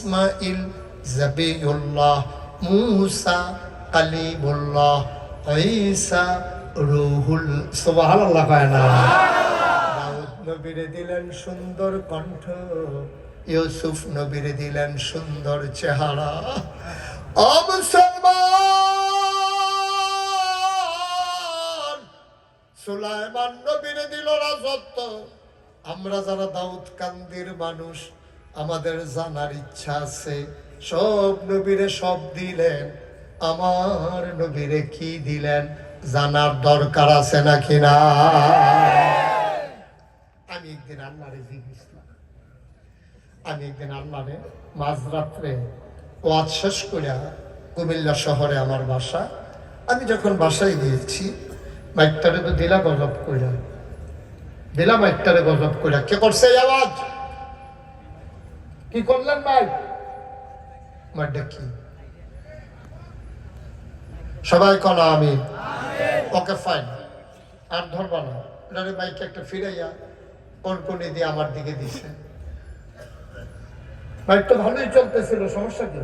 ইসমাইল জাবিউল্লাহ, মুসা কালিমুল্লাহ, ঈসা রূহুল। সুবহানাল্লাহ। কয় না? দাউদ নবীরে দিলেন সুন্দর কণ্ঠ, ইউসুফ নবীরে দিলেন সুন্দর চেহারা। ও মুসলমান, সুলাইমান নবীরে দিল রাজত্ব। আমরা যারা দাউদ কান্দির মানুষ, আমাদের জানার ইচ্ছা আছে সব নবীরে সব দিলেন, আমার নবীরে কি দিলেন জানার দরকার আছে নাকি না? আমি একদিন আল্লাহরে জিজ্ঞেসলাম, আমি একদিন আল্লাহরে মাঝরাত্রে ওয়াজ শেষ করিয়া, কুমিল্লা শহরে আমার বাসা, আমি যখন বাসায় গিয়েছি, মাইকটারে তো দিলা গজব কইরা, দিলা মাইকটারে গজব কইরা। কে করছে এই আওয়াজ? কি করলেন ভাই? মাইকটা কি? সবাই কনা আমি। ওকে ফাইন, আর ধরবা না। এটারে মাইকে একটা ফিরাইয়া কনকনি দিয়ে আমার দিকে দিছে। মাইক তো ভালোই চলতেছিল, সমস্যা কি?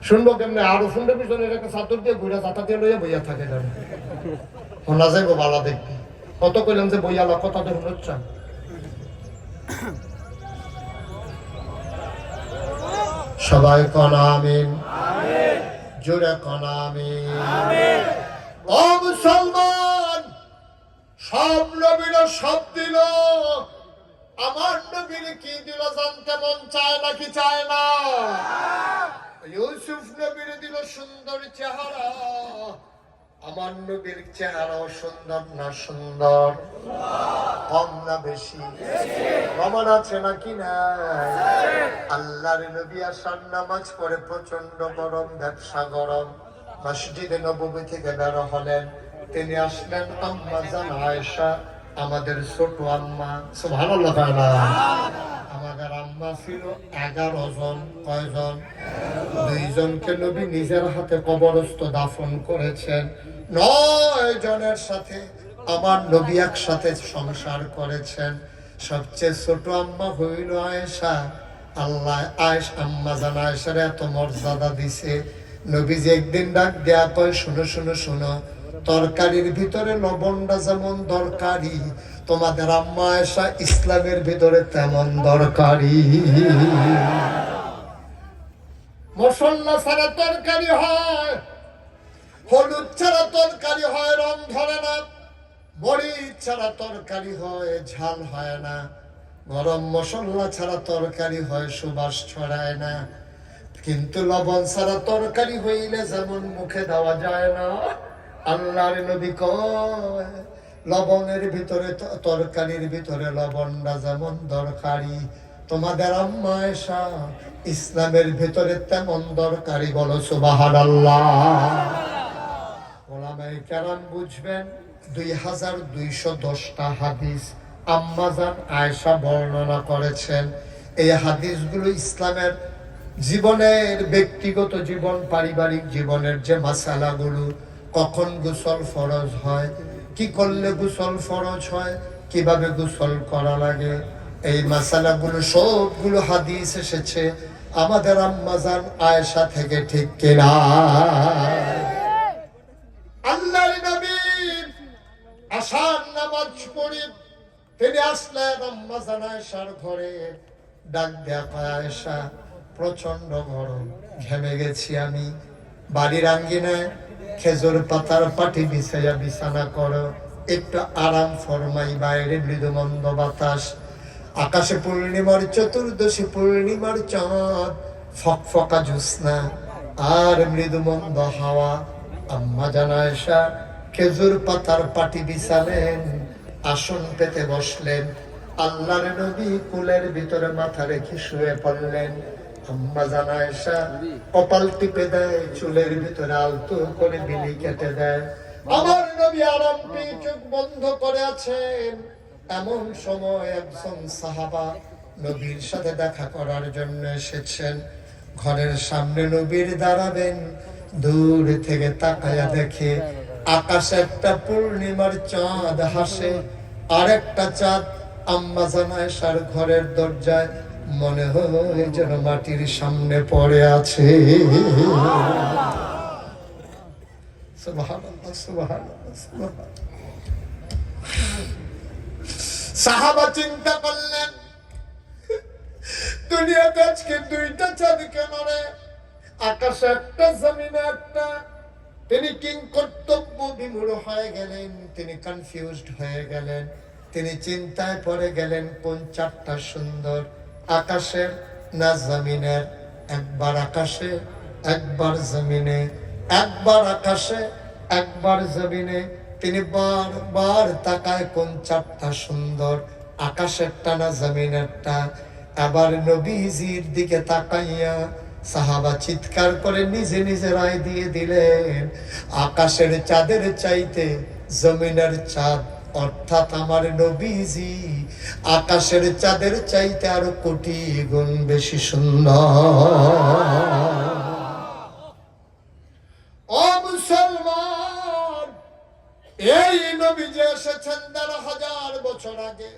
শুনবো কেমনে? আরো শুনবে পিছনে একটা চাদর দিয়ে ঘুরে চাটা দিয়ে লইয়া বইয়া থাকে, জানো শোনা যাইব বালা দেখবি। কত কইলাম যে বইয়ালা কথা তো শুনছ। সবাই কনা আমিন, জোরে কনা আমিন। ও মুসলমান, সব নবীরা সব দিল, আমার নবীরে কি দিল জানতে মন চায় নাকি চায় না? ইউসুফ নবীরে দিল সুন্দর চেহারা, আমার নবীর চেহারাও সুন্দর না সুন্দর? কম না বেশি? প্রমাণ আছে নাকি না? আল্লাহর নবী আসার নামাজ পড়ে প্রচন্ড গরম, ব্যবসা গরম, মসজিদে নববী থেকে বের হলেন। তিনি আসলেন আম্মা জান আয়েশা, আমাদের ছোট আম্মা। সুবহানাল্লাহ। আমাদের আম্মা ছিল 11 জন। কয়জন? 2 জনকে নবী নিজের হাতে কবরস্থ দাফন করেছেন। 9 জনের সাথে আমার নবী একসাথে সংসার করেছেন। সবচেয়ে ছোট আম্মা হইল আয়েশা। আল্লাহ আম্মা জান আয়েশার এত মর্যাদা দিছে, নবীজি একদিন ডাক দেয়া কয়, শুনো শুনো শুনো, তরকারির ভিতরে লবণটা যেমন দরকারি, তোমাদের আম্মা আয়েশা ইসলামের ভিতরে তেমন দরকারি। মশলা ছাড়া তরকারি হয়, হলুদ ছাড়া তরকারি হয়, রং ধরে না। মরিচ ছাড়া তরকারি হয়, ঝাল হয় না। গরম মশলা ছাড়া তরকারি হয়, সুবাস ছড়ায় না। কিন্তু লবণ ছাড়া তরকারি হইলে যেমন মুখে দেওয়া যায় না, আল্লাহর নবী কয় লবণের ভিতরে, তরকারির ভিতরে লবণটা যেমন দরকারি, তোমাদের আম্মা আয়েশা ইসলামের ভিতরে তেমন দরকারি। বলো সুবহানাল্লাহ। ওলামায়ে কেরাম বুঝবেন, 2210টা হাদিস আম্মা জান আয়েশা বর্ণনা করেছেন। এই হাদিসগুলো ইসলামের জীবনের, ব্যক্তিগত জীবন, পারিবারিক জীবনের যে মাসালাগুলো, কখন গোসল ফরজ হয়, কি করলে গোসল ফরজ হয়, কিভাবে গোসল করা লাগে, এই মাসালাগুলো সবগুলো হাদিস এসেছে আমাদের আম্মা জান আয়েশা থেকে। ঠিক কিনা? আল্লাহর নবী আশার নামাজ পড়ি, তিনি আসলেন আম্মা জান আয়েশার ঘরে। ডাক দেয়া কয়, আয়েশা প্রচন্ড গরম, ঘেমে গেছি আমি, বাড়ির আঙ্গিনায় খেজুর পাতার পাটি বিছাইয়া বিছানা করো, একটু আরাম ফরমাই। বাইরে মৃদুমন্দ বাতাস, আকাশে পূর্ণিমার চতুর্দশী, পূর্ণিমার চাঁদ, ফকফকা জ্যোৎস্না আর মৃদুমন্দ হাওয়া। আম্মা জান আয়েশা খেজুর পাতার পাটি বিছালেন, আসন পেতে বসলেন। আল্লাহর নবী কুলের ভিতরে মাথা রেখে শুয়ে পড়লেন। আম্মা জান আয়েশা কপাল টিপে দেয়, চুলের ভিতরে আলতো করে বিলি কেটে দেয়। আমার নবী আরাম পেয়ে চোখ বন্ধ করে আছেন। এমন সময় একজন সাহাবা নবীর সাথে দেখা করার জন্য এসেছেন। ঘরের সামনে নবীর দাঁড়াবেন, দূর থেকে তাকায়া দেখে আকাশে একটা পূর্ণিমার চাঁদ হাসে, আর একটা চাঁদ আম্মা জান আয়েশার ঘরের দরজায় মনে হয় যেন মাটির সামনে পড়ে আছে। সুবহানাল্লাহ, সুবহানাল্লাহ, সুবহানাল্লাহ। সাহাবা চিন্তা করলেন, দুনিয়াতে আজকে দুইটা চাঁদ কেন রে? আকাশে একটা, জমিনে একটা। তিনি কিং কর্তব্য বিমূঢ় হয়ে গেলেন, তিনি কনফিউজড হয়ে গেলেন, তিনি চিন্তায় পড়ে গেলেন কোন চাঁদটা সুন্দর, আকাশের না জমিনের? একবার আকাশে, একবার জমিনে, একবার আকাশে, একবার জমিনে। তিনি বারবার তাকায় কোন চাঁদটা সুন্দর, আকাশেরটা না জমিনেরটা। আবার নবীজির দিকে তাকাইয়া সাহাবা চিৎকার করে নিজে নিজে রায় দিয়ে দিলেন, আকাশের চাঁদের চাইতে জমিনের চাঁদ, অর্থাৎ আমার নবীজি আকাশের চাঁদের চাইতে আরো কোটি গুণ বেশি সুন্দর। ও মুসলমান, এই নবী যে এসেছেন ১,৫০০ বছর আগে,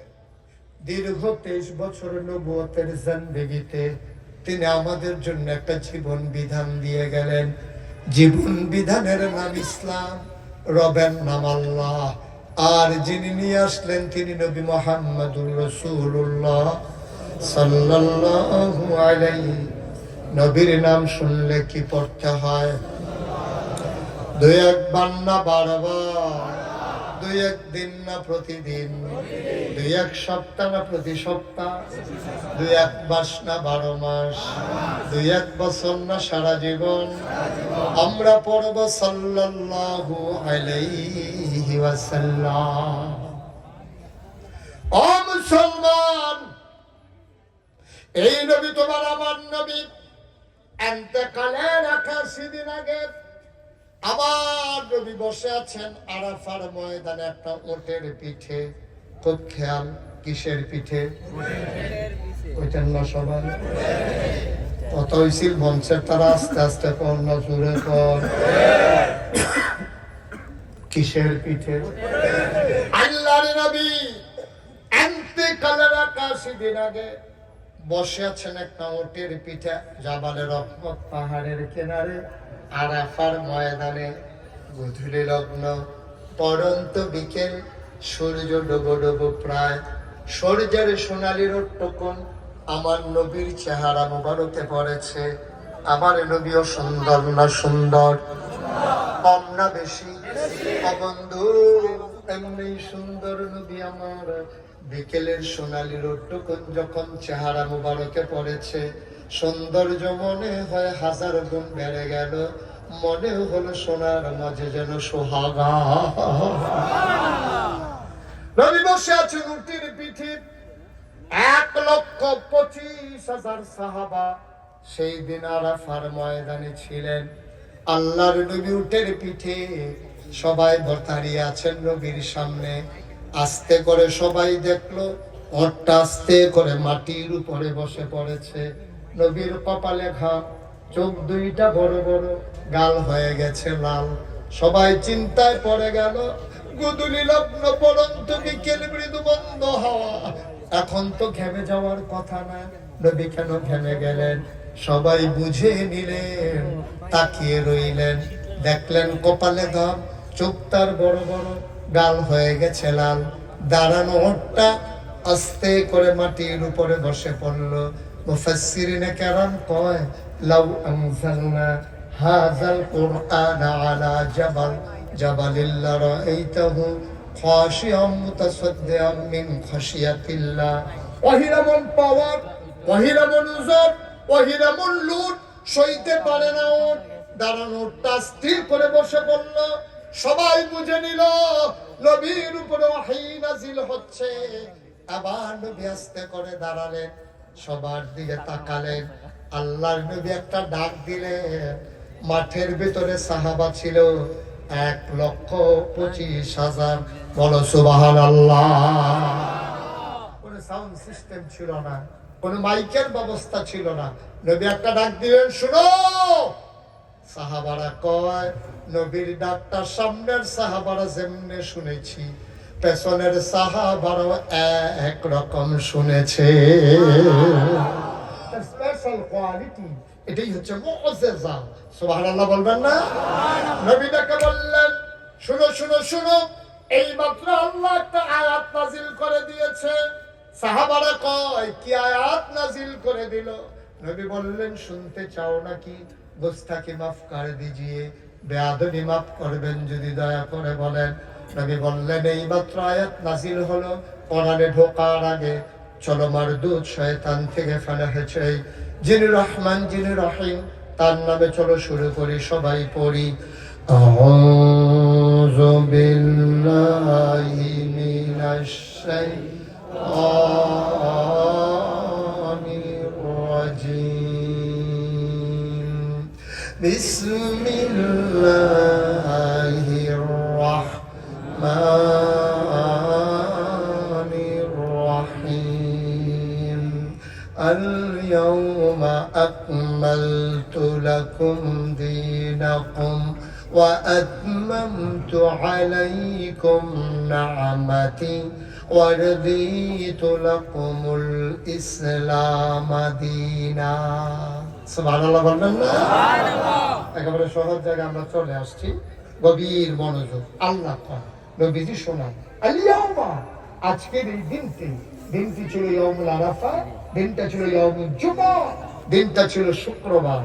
দীর্ঘ ২৩ বছর নবুয়তের জিন্দেগিতে তিনি আমাদের জন্য একটা জীবন বিধান দিয়ে গেলেন। জীবন বিধানের নাম ইসলাম, রবের নাম আল্লাহ। আর যিনি নিয়ে আসলেন তিনি নবী মুহাম্মদুর রাসূলুল্লাহ সাল্লাল্লাহু আলাইহি। নবীর নাম শুনলে কি পড়তে হয়? ২-১ বার না ১২ বার? ২-১ দিন না প্রতিদিন? ২-১ সপ্তাহ না প্রতি সপ্তাহ? ২-১ মাস না ১২ মাস? ২-১ বছর না সারা জীবন? আমরা পড়ব সাল্লাল্লাহু আলাইহি ওয়াসাল্লাম। ও মুসলমান, এই নবী তোমার আমার নবী ইন্তেকালের ৮১ দিন আগে আমার নবী বসে আছেন আরাফার ময়দানে একটা উটের পিঠে। খুব খেয়াল, কিসের পিঠে? ওইটার না সবাই কত হয়েছিল মঞ্চের, তারা আস্তে আস্তে কর না জোরে কর। কিসের পিঠে? আল্লাহর নবী ইন্তেকালের ৮১ দিন আগে বসে আছেন একটা উটের পিঠে, জাবালে রহমত পাহাড়ের কিনারে আরাফার ময়দানে। গধূলি লগ্ন, পরন্ত বিকেল, সূর্য ডুবো ডুবো প্রায়, সূর্যের সোনালি রোদটুকুন আমার নবীর চেহারা মুবারকে পড়েছে। আমার নবীও সুন্দর না সুন্দর? কম না বেশি? বন্ধু, এমনি সুন্দর নবী আমার। বিকেলের সোনালি রোদটুকুন যখন চেহারা মুবারকে পড়েছে, সৌন্দর্য মনে হয় ১০০০ গুণ বেড়ে গেল। মনে হলো সোনার মাঝে যেন সোহাগা। নবী বসে আছেন উটের পিঠে, ১,২৫,০০০ সাহাবা সেই দিন আরাফার ময়দানে ছিলেন। আল্লাহর নবী উটের পিঠে, সবাই দাঁড়িয়ে আছেন নবীর সামনে। আস্তে করে সবাই দেখলো উটটা আস্তে করে মাটির উপরে বসে পড়েছে। নবীর কপালে ঘাম, চোখ দুইটা বড় বড়, গাল হয়ে গেছে লাল। সবাই চিন্তায় পড়ে গেল। গুদুলি লগ্ন, পরন্ত বিকেল, মৃদু বন্ধ হাওয়া, এখন তো ঘেমে যাওয়ার কথা না। নবী কেন ঘেমে গেলেন? সবাই বুঝে নিলেন, তাকিয়ে রইলেন। দেখলেন কপালে ঘাম, চোখ তার বড় বড়, গাল হয়ে গেছে লাল। দাঁড়ানো উটটা আস্তে করে মাটির উপরে বসে পড়লো। মুফাসসিরিনে কেরাম কয়, লাউ আনজালনা হাযাল কুরআন আলা জাবাল জাবালিল্লা রাআইতাহু খাশিয়াম মুতাসাদ্দিআম মিন খাশিয়াতিল্লাহ। ওহিরামন পাওয়ার, ওহিরামন উজর, ওহিরামন লুট সইতে পারে না উট। দাঁড়ানো উটটা স্থির করে বসে পড়ল। সবাই বুঝে নিল নবীর উপরে ওহী নাযিল হচ্ছে। আবার নবী আস্তে করে দাঁড়ালেন, সবার দিকে তাকালেন। আল্লাহর নবী একটা ডাক দিলেন। মাঠের ভিতরে সাহাবা ছিল ১,২৫,০০০। বলো সুবহানাল্লাহ। কোনো সাউন্ড সিস্টেম ছিল না, কোনো মাইকের ব্যবস্থা ছিল না। নবী একটা ডাক দিলেন, শুনো। সাহাবারা কয়, নবীর ডাকটা সামনের সাহাবারা যেমনে শুনেছি পেছনের সাহাবারও এক রকম শুনেছে। স্পেশাল কোয়ালিটি, এটাই হচ্ছে মুআজিজা। সুবহানাল্লাহ বলবেন না? নবী ডেকে বললেন, শুনো শুনো শুনো, এই মাত্র আল্লাহ একটা আয়াত নাজিল করে দিয়েছে। সাহাবারা কয়, কি আয়াত নাজিল করে দিল? নবী বললেন, শুনতে চাও নাকি? গুস্তাখি মাফ করে দিজিয়ে, বেয়াদবি মাফ করবেন যদি দয়া করে বলেন। নবী বললেন, এই মাত্র আয়াত নাজিল হলো, কোরআনে ঢোকার আগে চলো মারদুদ শয়তান থেকে ফেলা হয়েছে, যিনি রহমান যিনি রহিম তার নামে চলো শুরু করি, সবাই পড়ি। আউযু বিল্লাহি মিনাশ শাইতানির রাজিম। বিসমিল্লাহির রাহমানির রাহিম। اليوم أكملت لكم دينكم وأتممت عليكم نعمتي ورضيت لكم الإسلام دينا। সুবহানাল্লাহ বলবেন না? একেবারে সহজ জায়গায় আমরা চলে আসছি, গভীর মনোযোগ। আল্লাহ নবীজি শোনান, আল-ইয়াউমা, আজকের এই দিনটি ছিল ইয়াউমুল আরাফা, দিনটা ছিল ইয়াউমুল জুমআ, দিনটা ছিল শুক্রবার।